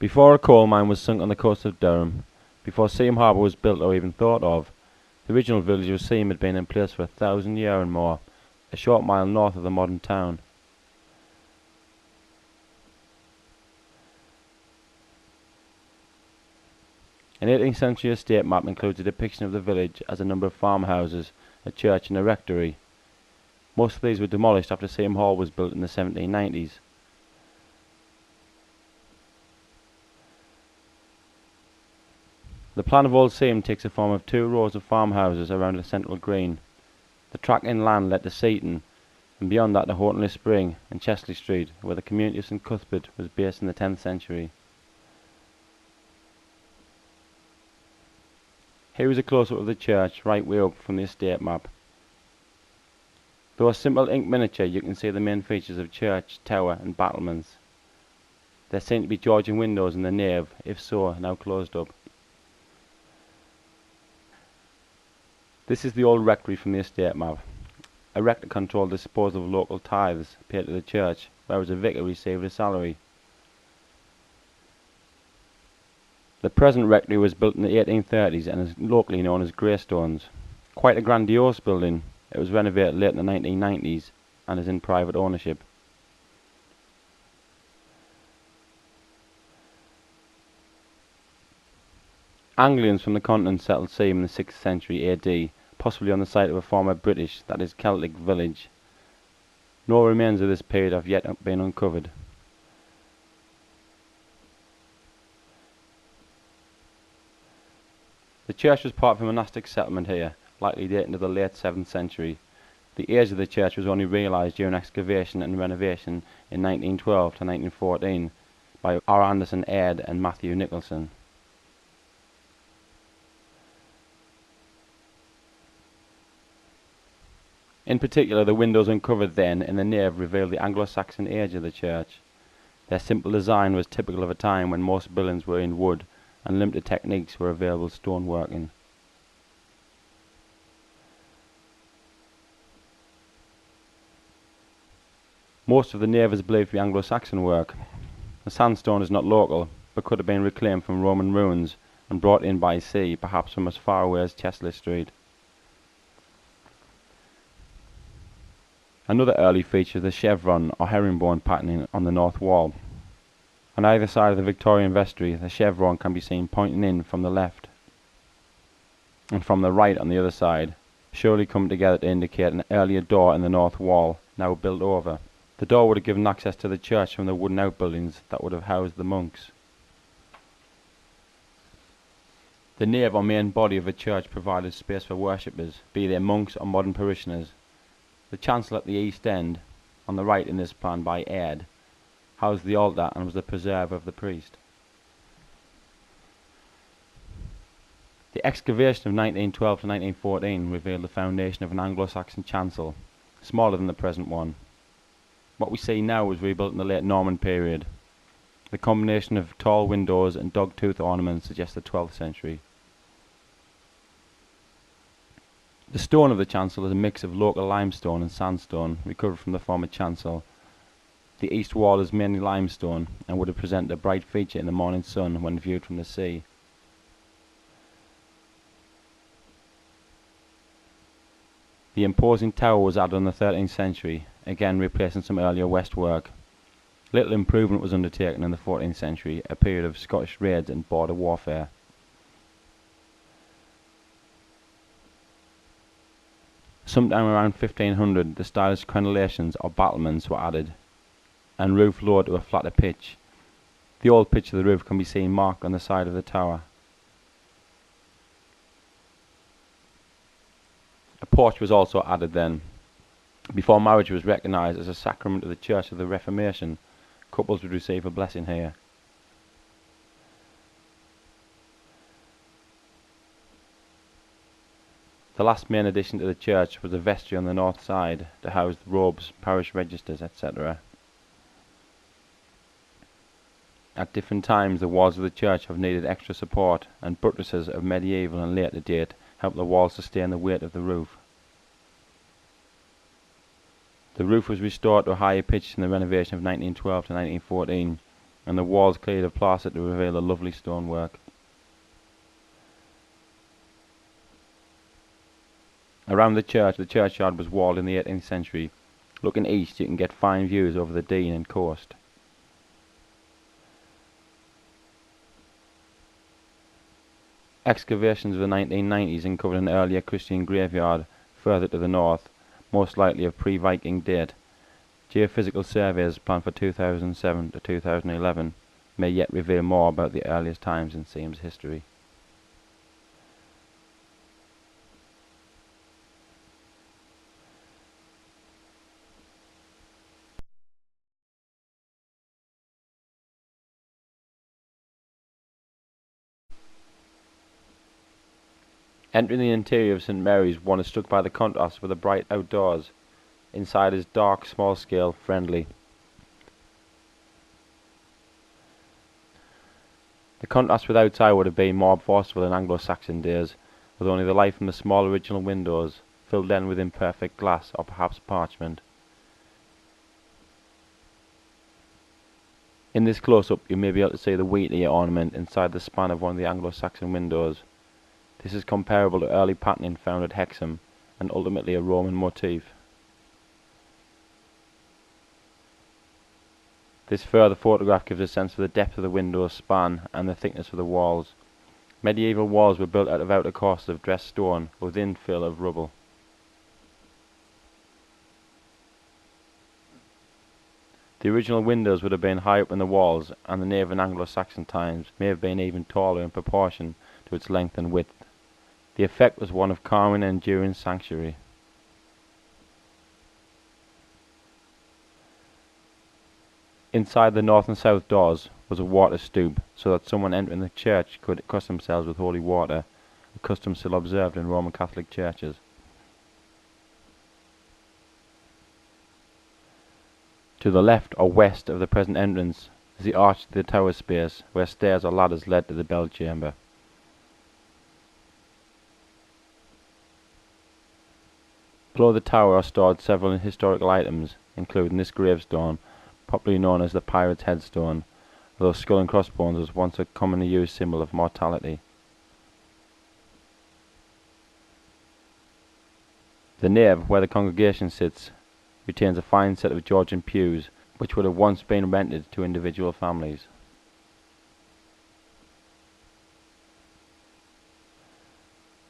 Before a coal mine was sunk on the coast of Durham, before Seaham Harbour was built or even thought of, the original village of Seaham had been in place for 1,000 years and more, a short mile north of the modern town. An 18th century estate map includes a depiction of the village as a number of farmhouses, a church and a rectory. Most of these were demolished after Seaham Hall was built in the 1790s. The plan of Old Seaham takes the form of 2 rows of farmhouses around a central green. The track inland led to Seaton, and beyond that to Hortonley Spring and Chesley Street, where the community of St Cuthbert was based in the 10th century. Here is a close-up of the church, right way up from the estate map. Though a simple ink miniature, you can see the main features of church, tower and battlements. There seem to be Georgian windows in the nave, if so, now closed up. This is the old rectory from the estate map. A rector controlled the disposal of local tithes paid to the church, whereas a vicar received a salary. The present rectory was built in the 1830s and is locally known as Greystones. Quite a grandiose building, it was renovated late in the 1990s and is in private ownership. Anglians from the continent settled Seaham in the 6th century AD, possibly on the site of a former British, that is Celtic, village. No remains of this period have yet been uncovered. The church was part of a monastic settlement here, likely dating to the late 7th century. The age of the church was only realised during excavation and renovation in 1912 to 1914 by R. Anderson Aird and Matthew Nicholson. In particular, the windows uncovered then in the nave revealed the Anglo-Saxon age of the church. Their simple design was typical of a time when most buildings were in wood and limited techniques were available stoneworking. Most of the nave is believed to be Anglo-Saxon work. The sandstone is not local, but could have been reclaimed from Roman ruins and brought in by sea, perhaps from as far away as Chesley Street. Another early feature is the chevron or herringbone patterning on the north wall. On either side of the Victorian vestry, the chevron can be seen pointing in from the left and from the right on the other side, surely coming together to indicate an earlier door in the north wall, now built over. The door would have given access to the church from the wooden outbuildings that would have housed the monks. The nave or main body of a church provided space for worshippers, be they monks or modern parishioners. The chancel at the east end, on the right in this plan by Aird, housed the altar and was the preserve of the priest. The excavation of 1912 to 1914 revealed the foundation of an Anglo-Saxon chancel, smaller than the present one. What we see now was rebuilt in the late Norman period. The combination of tall windows and dog-tooth ornaments suggests the 12th century. The stone of the chancel is a mix of local limestone and sandstone recovered from the former chancel. The east wall is mainly limestone and would have presented a bright feature in the morning sun when viewed from the sea. The imposing tower was added in the 13th century, again replacing some earlier west work. Little improvement was undertaken in the 14th century, a period of Scottish raids and border warfare. Sometime around 1500, the stylish crenellations or battlements were added, and roof lowered to a flatter pitch. The old pitch of the roof can be seen marked on the side of the tower. A porch was also added then. Before marriage was recognised as a sacrament of the Church of the Reformation, couples would receive a blessing here. The last main addition to the church was a vestry on the north side to house the robes, parish registers, etc. At different times the walls of the church have needed extra support, and buttresses of medieval and later date help the walls sustain the weight of the roof. The roof was restored to a higher pitch in the renovation of 1912 to 1914, and the walls cleared of plaster to reveal the lovely stonework. Around the churchyard was walled in the 18th century. Looking east, you can get fine views over the Dean and coast. Excavations of the 1990s uncovered an earlier Christian graveyard further to the north, most likely of pre-Viking date. Geophysical surveys planned for 2007 to 2011 may yet reveal more about the earliest times in Seaham's history. Entering the interior of St Mary's, one is struck by the contrast with the bright outdoors. Inside is dark, small-scale, friendly. The contrast with outside would have been more forceful in Anglo-Saxon days, with only the light from the small original windows, filled then with imperfect glass or perhaps parchment. In this close-up you may be able to see the wheatear ornament inside the span of one of the Anglo-Saxon windows. This is comparable to early patterning found at Hexham, and ultimately a Roman motif. This further photograph gives a sense of the depth of the window's span and the thickness of the walls. Medieval walls were built out of outer courses of dressed stone with infill of rubble. The original windows would have been high up in the walls, and the nave in Anglo-Saxon times may have been even taller in proportion to its length and width. The effect was one of calming and enduring sanctuary. Inside the north and south doors was a water stoup, so that someone entering the church could accustom themselves with holy water, a custom still observed in Roman Catholic churches. To the left or west of the present entrance is the arch to the tower space, where stairs or ladders led to the bell chamber. Below the tower are stored several historical items, including this gravestone, popularly known as the Pirate's Headstone, although skull and crossbones was once a commonly used symbol of mortality. The nave, where the congregation sits, retains a fine set of Georgian pews, which would have once been rented to individual families.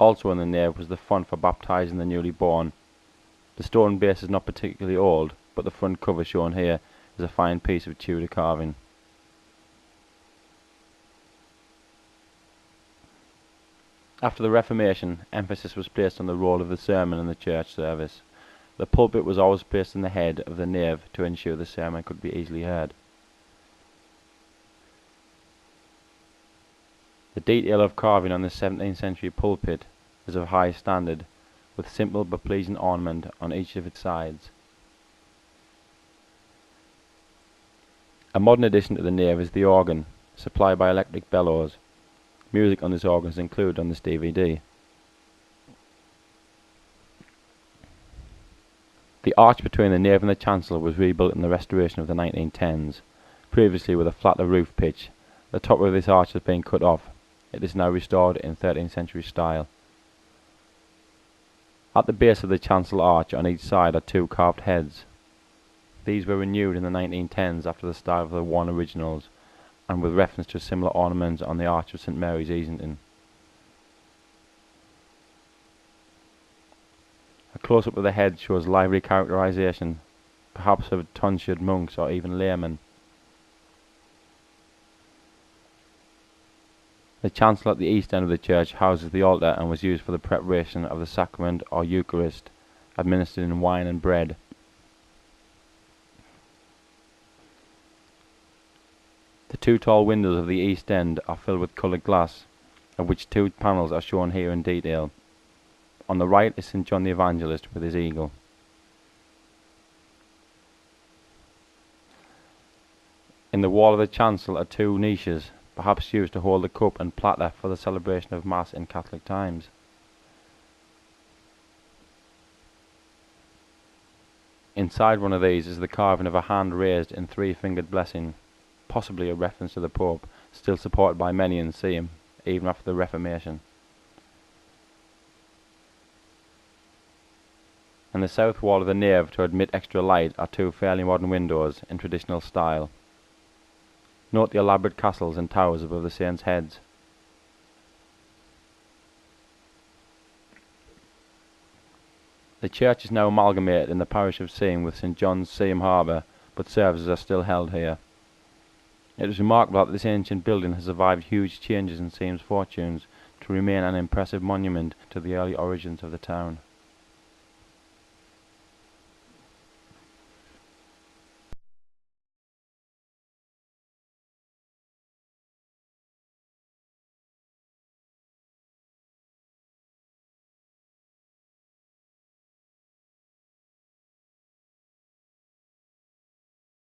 Also in the nave was the font for baptizing the newly born. The stone base is not particularly old, but the front cover shown here is a fine piece of Tudor carving. After the Reformation, emphasis was placed on the role of the sermon in the church service. The pulpit was always placed in the head of the nave to ensure the sermon could be easily heard. The detail of carving on the 17th century pulpit is of high standard, with simple but pleasing ornament on each of its sides. A modern addition to the nave is the organ, supplied by electric bellows. Music on this organ is included on this DVD. The arch between the nave and the chancel was rebuilt in the restoration of the 1910s, previously with a flatter roof pitch. The top of this arch has been cut off. It is now restored in 13th century style. At the base of the chancel arch on each side are two carved heads. These were renewed in the 1910s after the style of the one originals, and with reference to similar ornaments on the arch of St Mary's, Easington. A close-up of the head shows lively characterization, perhaps of tonsured monks or even laymen. The chancel at the east end of the church houses the altar and was used for the preparation of the sacrament or Eucharist, administered in wine and bread. The two tall windows of the east end are filled with coloured glass, of which two panels are shown here in detail. On the right is St John the Evangelist with his eagle. In the wall of the chancel are two niches, perhaps used to hold the cup and platter for the celebration of Mass in Catholic times. Inside one of these is the carving of a hand raised in three-fingered blessing. possibly a reference to the Pope, still supported by many in Seaham, even after the Reformation. In the south wall of the nave, to admit extra light, are two fairly modern windows in traditional style. Note the elaborate castles and towers above the saints' heads. The church is now amalgamated in the parish of Seaham with St John's, Seaham Harbour, but services are still held here. It is remarkable that this ancient building has survived huge changes in Seaham's fortunes to remain an impressive monument to the early origins of the town.